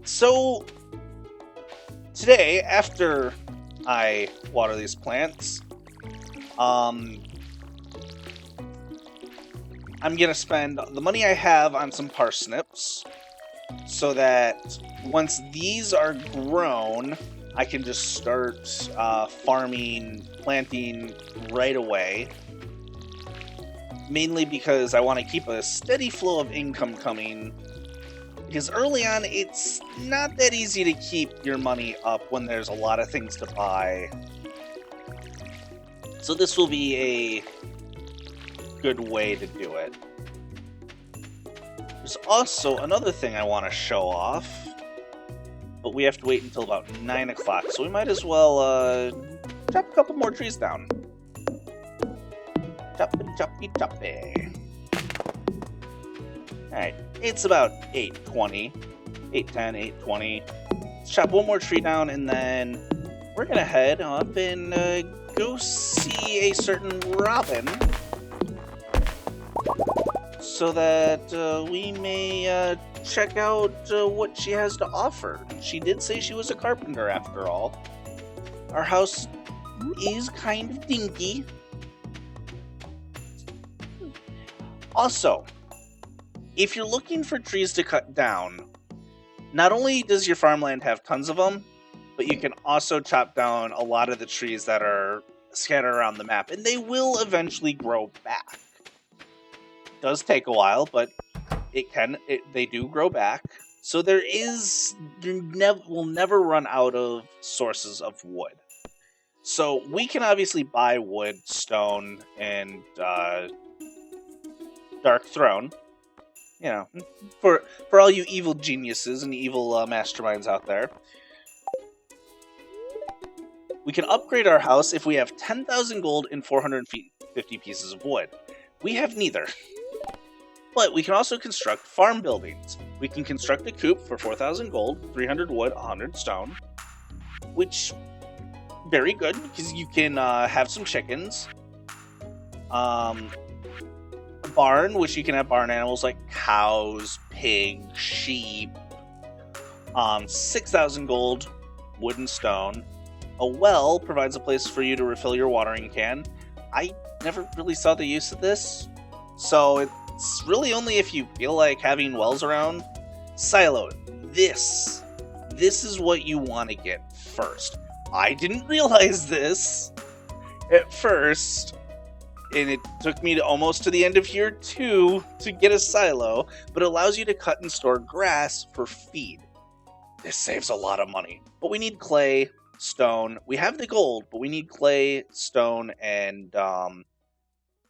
So, today, after I water these plants, I'm gonna spend the money I have on some parsnips, so that once these are grown, I can just start planting right away. Mainly because I want to keep a steady flow of income coming. Because early on, it's not that easy to keep your money up when there's a lot of things to buy. So this will be a good way to do it. There's also another thing I want to show off, but we have to wait until about 9 o'clock, so we might as well chop a couple more trees down. Choppy. Alright, it's about 8:20. 8:10, 8:20. Let's chop one more tree down, and then we're gonna head up and go see a certain Robin, so that we may check out what she has to offer. She did say she was a carpenter, after all. Our house is kind of dinky. Also, if you're looking for trees to cut down, not only does your farmland have tons of them, but you can also chop down a lot of the trees that are scattered around the map, and they will eventually grow back. It does take a while, but they do grow back. So we'll never run out of sources of wood. So we can obviously buy wood, stone, and Dark Throne. You know, for all you evil geniuses and evil masterminds out there. We can upgrade our house if we have 10,000 gold and 450 pieces of wood. We have neither. But we can also construct farm buildings. We can construct a coop for 4,000 gold, 300 wood, 100 stone. Which, very good, because you can have some chickens. A barn, which you can have barn animals like cows, pigs, sheep. 6,000 gold, wood and stone. A well provides a place for you to refill your watering can. I never really saw the use of this, so it's really only if you feel like having wells around. Silo. This is what you want to get first. I didn't realize this at first, and it took me almost to the end of year 2 to get a silo, but it allows you to cut and store grass for feed. This saves a lot of money. But we need clay, stone. We have the gold, but we need clay, stone, and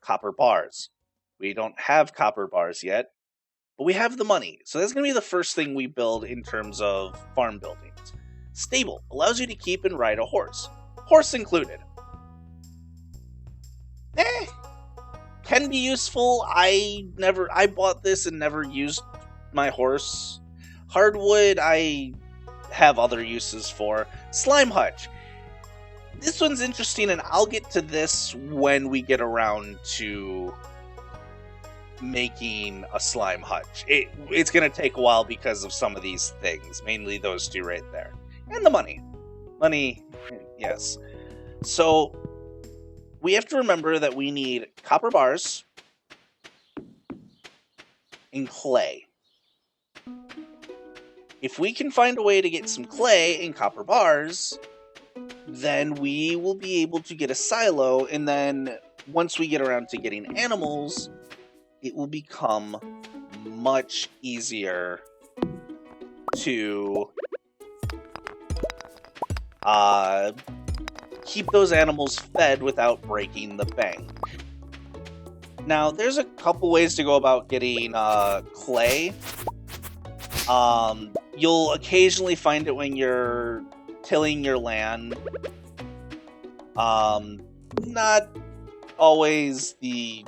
copper bars. We don't have copper bars yet, but we have the money. So that's going to be the first thing we build in terms of farm buildings. Stable allows you to keep and ride a horse. Horse included. Can be useful. I bought this and never used my horse. Hardwood, I have other uses for. Slime hutch. This one's interesting, and I'll get to this when we get around to making a slime hutch. It's going to take a while because of some of these things, mainly those two right there. And the money. Money, yes. So, we have to remember that we need copper bars and clay. If we can find a way to get some clay and copper bars, then we will be able to get a silo, and then once we get around to getting animals, it will become much easier to keep those animals fed without breaking the bank. Now, there's a couple ways to go about getting clay. You'll occasionally find it when you're tilling your land. Not always the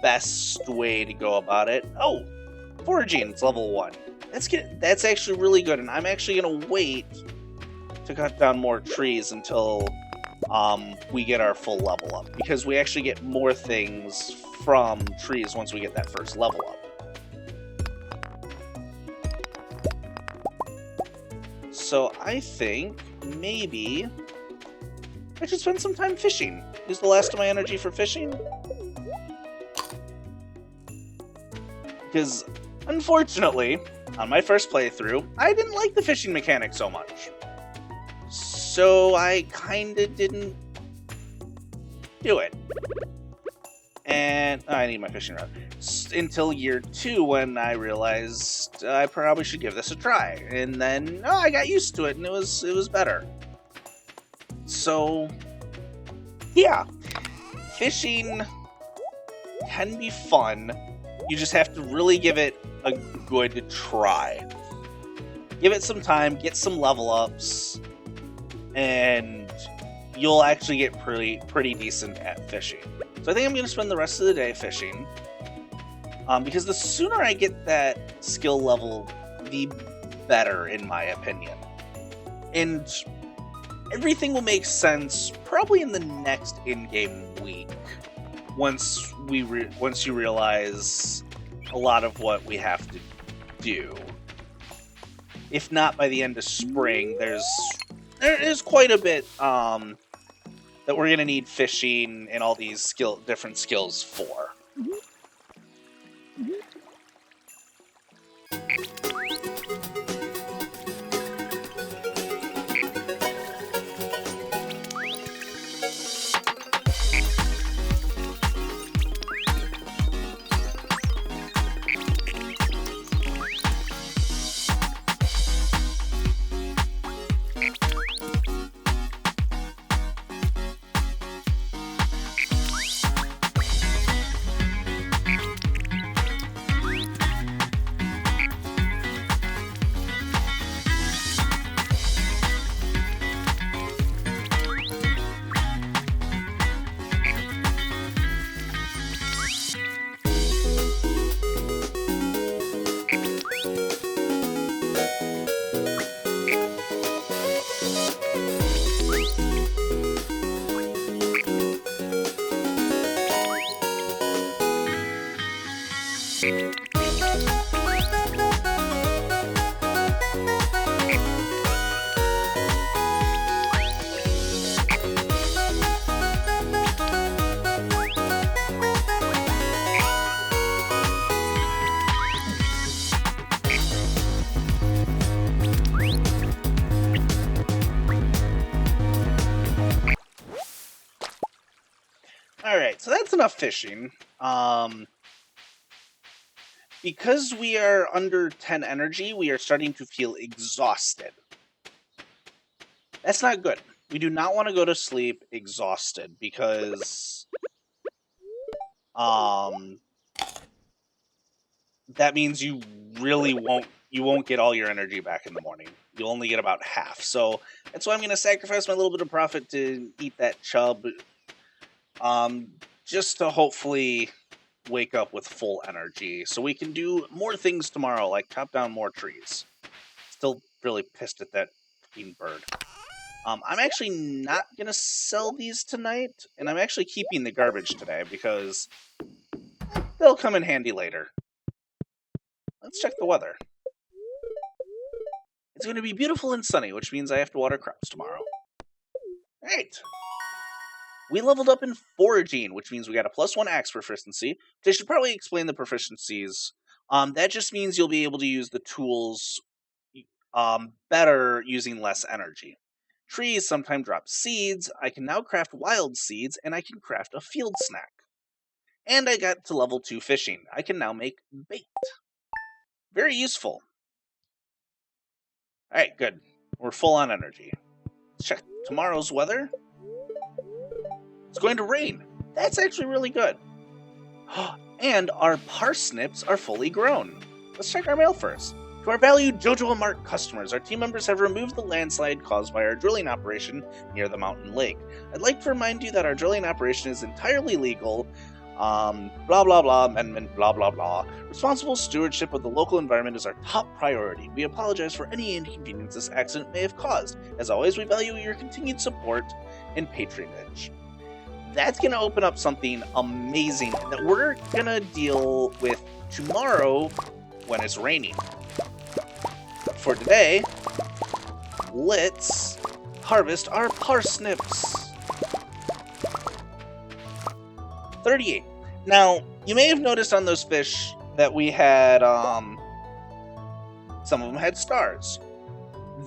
best way to go about it. Oh, foraging, it's level 1. That's actually really good, and I'm actually going to wait to cut down more trees until we get our full level up, because we actually get more things from trees once we get that first level up. So I think maybe I should spend some time fishing. Use the last of my energy for fishing. Because, unfortunately, on my first playthrough, I didn't like the fishing mechanic so much. So I kinda didn't do it. And I need my fishing rod. Until year 2 when I realized I probably should give this a try. And then I got used to it and it was better. So yeah. Fishing can be fun. You just have to really give it a good try. Give it some time, get some level ups, and you'll actually get pretty decent at fishing. So I think I'm going to spend the rest of the day fishing, because the sooner I get that skill level, the better, in my opinion. And everything will make sense probably in the next in-game week, once you realize a lot of what we have to do. If not by the end of spring, there is quite a bit that we're gonna need fishing and all these different skills for. Alright, so that's enough fishing. Because we are under 10 energy, we are starting to feel exhausted. That's not good. We do not want to go to sleep exhausted, because that means you really won't get all your energy back in the morning. You'll only get about half. So that's why I'm going to sacrifice my little bit of profit to eat that chub, just to hopefully wake up with full energy so we can do more things tomorrow, like chop down more trees. Still really pissed at that fucking bird. I'm actually not going to sell these tonight, and I'm actually keeping the garbage today because they'll come in handy later. Let's check the weather. It's going to be beautiful and sunny, which means I have to water crops tomorrow. Alright. We leveled up in foraging, which means we got a +1 axe proficiency. They should probably explain the proficiencies. That just means you'll be able to use the tools better using less energy. Trees sometimes drop seeds. I can now craft wild seeds, and I can craft a field snack. And I got to level 2 fishing. I can now make bait. Very useful. Alright, good. We're full on energy. Let's check tomorrow's weather. It's going to rain. That's actually really good. And our parsnips are fully grown. Let's check our mail first. To our valued JoJo and Mark customers, our team members have removed the landslide caused by our drilling operation near the mountain lake. I'd like to remind you that our drilling operation is entirely legal. Blah blah blah, amendment, blah blah blah. Responsible stewardship of the local environment is our top priority. We apologize for any inconvenience this accident may have caused. As always, we value your continued support and patronage. That's going to open up something amazing that we're going to deal with tomorrow when it's raining. For today, let's harvest our parsnips. 38. Now, you may have noticed on those fish that we had, some of them had stars.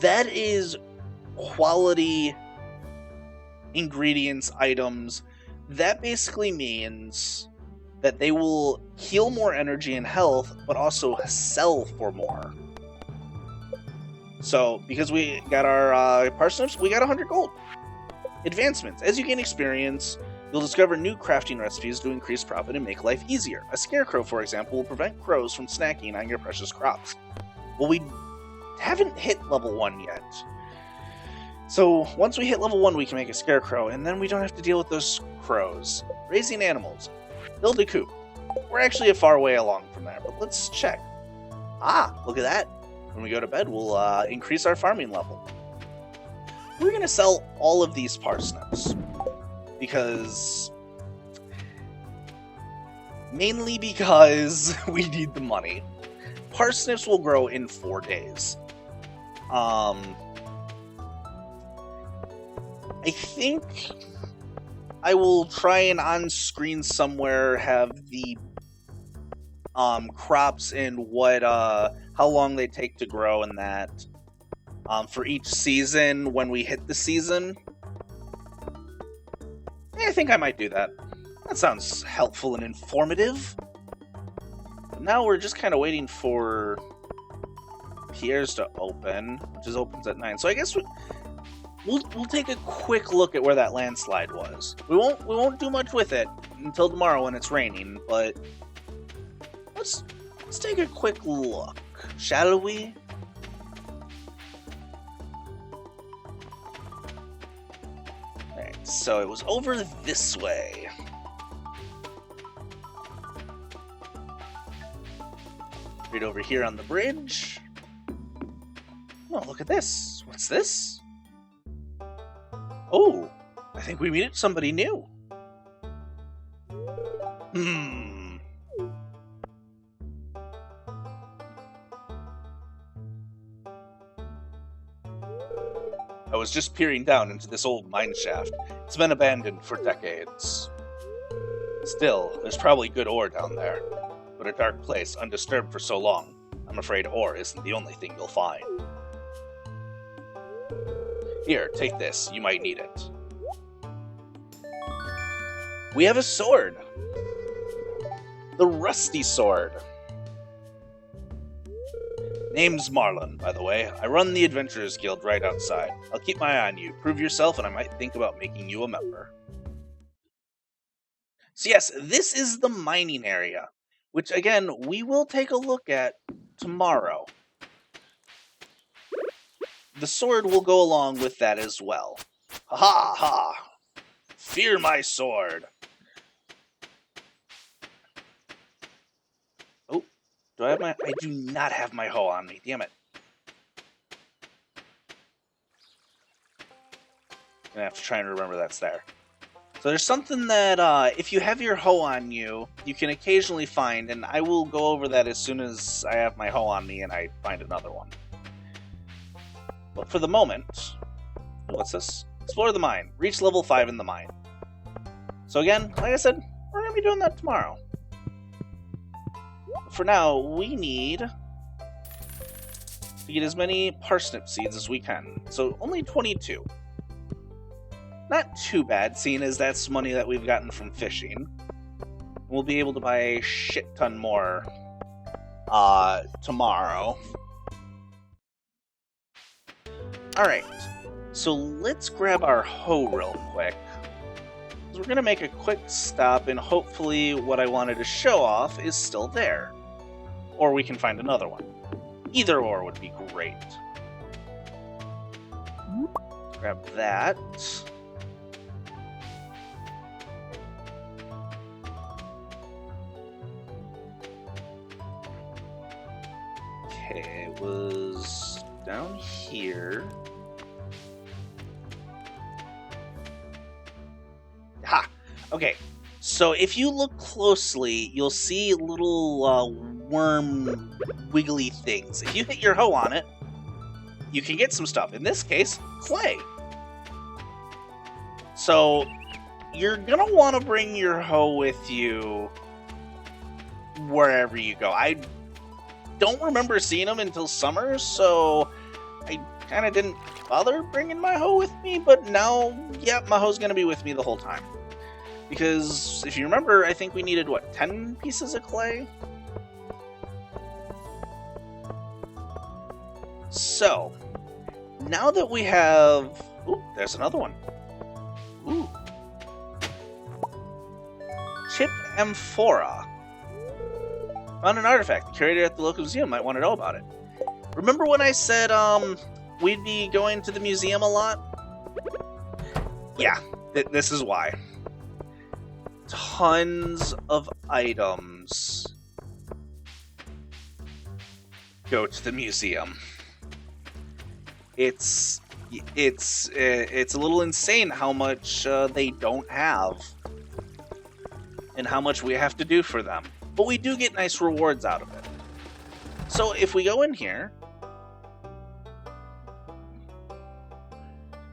That is quality ingredients, items. That basically means that they will heal more energy and health, but also sell for more. So, because we got our parsnips, we got 100 gold. Advancements. As you gain experience, you'll discover new crafting recipes to increase profit and make life easier. A scarecrow, for example, will prevent crows from snacking on your precious crops. Well, we haven't hit level 1 yet. So, once we hit level 1, we can make a scarecrow, and then we don't have to deal with those crows. Raising animals. Build a coop. We're actually a far way along from there, but let's check. Ah, look at that. When we go to bed, we'll increase our farming level. We're going to sell all of these parsnips. Mainly because we need the money. Parsnips will grow in 4 days. I think I will try and on screen somewhere have the crops and what how long they take to grow and that for each season when we hit the season. I think I might do that. That sounds helpful and informative. But now we're just kind of waiting for Pierre's to open, which opens at 9. So I guess we'll take a quick look at where that landslide was. We won't do much with it until tomorrow when it's raining, but let's take a quick look, shall we? Alright, so it was over this way. Right over here on the bridge. Oh, look at this. What's this? Oh, I think we meet somebody new. I was just peering down into this old mine shaft. It's been abandoned for decades. Still, there's probably good ore down there. But a dark place, undisturbed for so long, I'm afraid ore isn't the only thing you'll find. Here, take this. You might need it. We have a sword! The Rusty Sword. Name's Marlon, by the way. I run the Adventurers Guild right outside. I'll keep my eye on you. Prove yourself, and I might think about making you a member. So yes, this is the mining area, which, again, we will take a look at tomorrow. The sword will go along with that as well. Ha ha ha! Fear my sword! Oh, do I have my... I do not have my hoe on me, damn it. I'm gonna have to try and remember that's there. So there's something that, if you have your hoe on you, you can occasionally find, and I will go over that as soon as I have my hoe on me and I find another one. But for the moment, what's this? Explore the mine. Reach level 5 in the mine. So again, like I said, we're going to be doing that tomorrow. For now, we need to get as many parsnip seeds as we can. So only 22. Not too bad, seeing as that's money that we've gotten from fishing. We'll be able to buy a shit ton more tomorrow. Alright, so let's grab our hoe real quick. We're going to make a quick stop, and hopefully what I wanted to show off is still there. Or we can find another one. Either or would be great. Grab that. Okay, it was down here. Ha! Okay, so if you look closely, you'll see little worm wiggly things. If you hit your hoe on it, you can get some stuff. In this case, clay. So you're gonna want to bring your hoe with you wherever you go. I don't remember seeing them until summer, so I kind of didn't bother bringing my hoe with me, but now, yeah, my hoe's gonna be with me the whole time. Because if you remember, I think we needed, what, 10 pieces of clay? So, now that we have... Ooh, there's another one. Ooh. Chip Amphora. Found an artifact. The curator at the local museum might want to know about it. Remember when I said, we'd be going to the museum a lot? Yeah, this is why. Tons of items go to the museum. It's a little insane how much they don't have and how much we have to do for them. But we do get nice rewards out of it. So if we go in here,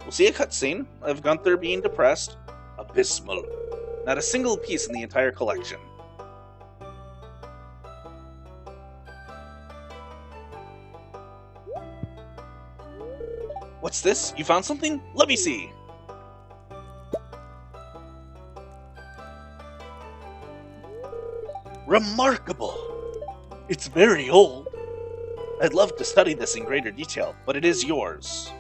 we'll see a cutscene of Gunther being depressed. Abysmal. Not a single piece in the entire collection. What's this? You found something? Let me see. Remarkable. It's very old. I'd love to study this in greater detail, but it is yours.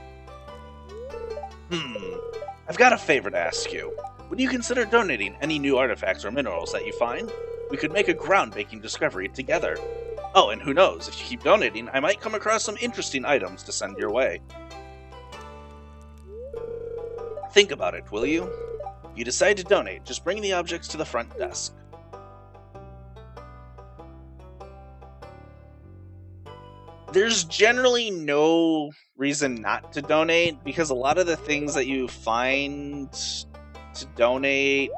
I've got a favor to ask you. Would you consider donating any new artifacts or minerals that you find? We could make a groundbreaking discovery together. Oh, and who knows, if you keep donating, I might come across some interesting items to send your way. Think about it, will you? If you decide to donate, just bring the objects to the front desk. There's generally no reason not to donate, because a lot of the things that you find to donate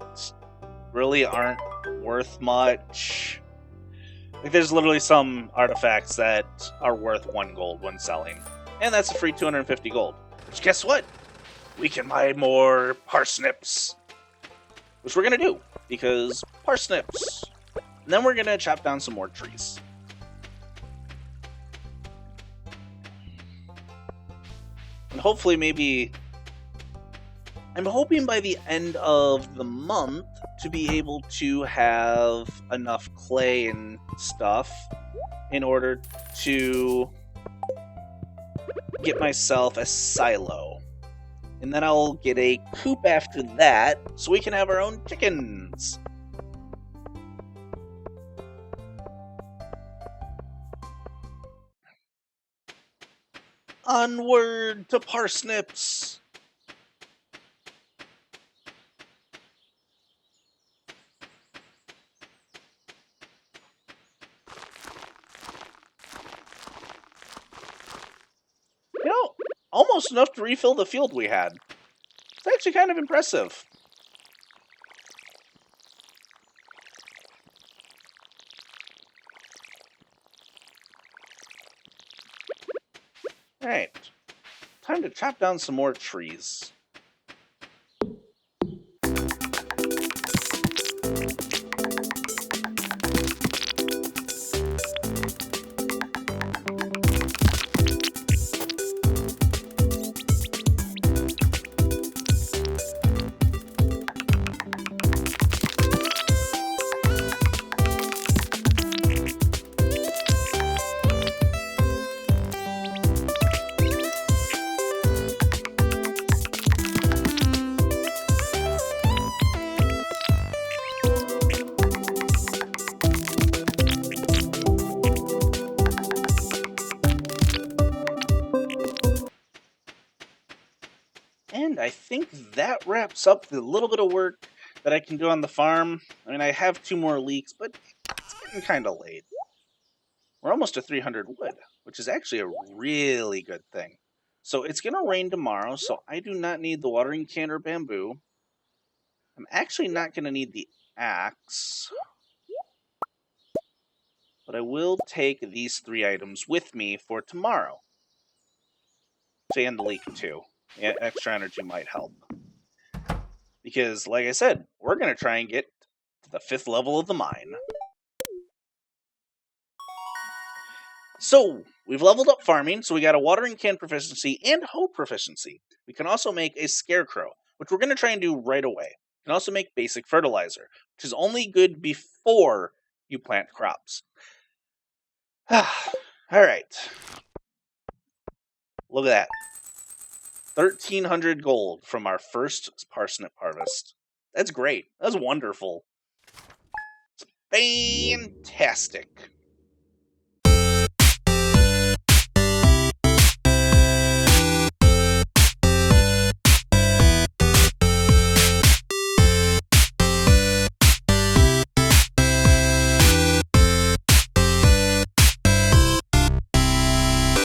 really aren't worth much. Like, there's literally some artifacts that are worth 1 gold when selling, and that's a free 250 gold. Which, guess what? We can buy more parsnips, which we're gonna do, because parsnips. And then we're gonna chop down some more trees. And hopefully maybe... I'm hoping by the end of the month to be able to have enough clay and stuff in order to get myself a silo. And then I'll get a coop after that, so we can have our own chickens. Onward to parsnips! You know, almost enough to refill the field we had. It's actually kind of impressive. Alright. Time to chop down some more trees. And I think that wraps up the little bit of work that I can do on the farm. I mean, I have 2 more leeks, but it's getting kind of late. We're almost to 300 wood, which is actually a really good thing. So it's going to rain tomorrow, so I do not need the watering can or bamboo. I'm actually not going to need the axe, but I will take these 3 items with me for tomorrow. fan the leak too. Yeah, extra energy might help. Because, like I said, we're going to try and get to the 5th level of the mine. So, we've leveled up farming, so we got a watering can proficiency and hoe proficiency. We can also make a scarecrow, which we're going to try and do right away. We can also make basic fertilizer, which is only good before you plant crops. Alright. Look at that. 1,300 gold from our first parsnip harvest. That's great. That's wonderful. It's fantastic.